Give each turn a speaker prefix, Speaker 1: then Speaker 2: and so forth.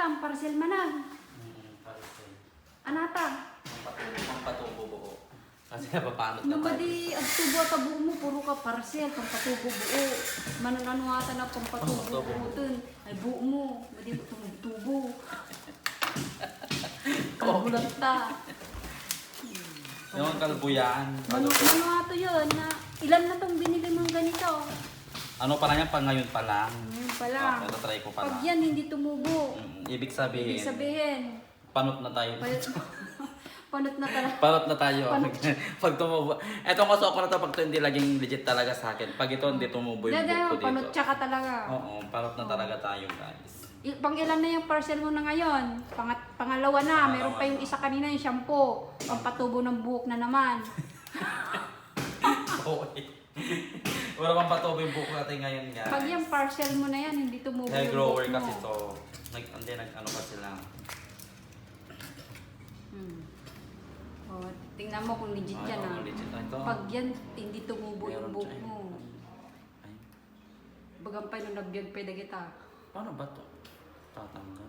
Speaker 1: ang parcel manan.
Speaker 2: Parcel.
Speaker 1: Anata.
Speaker 2: Ang patubo buo. Kasi napapanot na tayo.
Speaker 1: Nabadi, ang tubo at abo mo, puro ka parcel, pang patubo buo. Mananano ata na pang patubo buo dun. Ay buo mo, madi mo itong tubo. Kalbulat ta.
Speaker 2: Yung kalbuyaan.
Speaker 1: Ano ato yun, na ilan na tong binili mong ganito?
Speaker 2: Ano pa lang yan? Pang ngayon pa lang.
Speaker 1: Ngayon pa lang.
Speaker 2: Okay, try ko pa
Speaker 1: Pag
Speaker 2: lang.
Speaker 1: yan hindi tumubo,
Speaker 2: Ibig sabihin,
Speaker 1: ibig sabihin,
Speaker 2: panot na tayo.
Speaker 1: panot na talaga.
Speaker 2: Panot na tayo.
Speaker 1: Panot.
Speaker 2: Pag tumubo. Etong kaso ko na to pag to hindi laging legit talaga sa akin. Pag ito hindi tumubo yung buhok ko
Speaker 1: Panot
Speaker 2: dito.
Speaker 1: tsaka talaga.
Speaker 2: Oo, panot na talaga tayo guys.
Speaker 1: Pang ilan na yung parcel mo na ngayon? Pangalawa na, meron pa yung isa kanina yung shampoo. Pampatubo ng buhok na naman.
Speaker 2: Okay. Wala pang patubo yung buhok natin ngayon guys.
Speaker 1: Pag yung parcel mo na yan, hindi tumubo
Speaker 2: Hair
Speaker 1: yung
Speaker 2: grower
Speaker 1: buhok mo.
Speaker 2: kasi to. Nag-ano kasi lang.
Speaker 1: Oh, tingnan mo kung legit yan ah.
Speaker 2: Legit. Ito.
Speaker 1: Pag yan, hindi tumubo yung
Speaker 2: Meron
Speaker 1: buhok
Speaker 2: siya, eh.
Speaker 1: mo.
Speaker 2: Ay,
Speaker 1: Bagampay nung nabiyag pa kita.
Speaker 2: paano ba to? Tatanggal.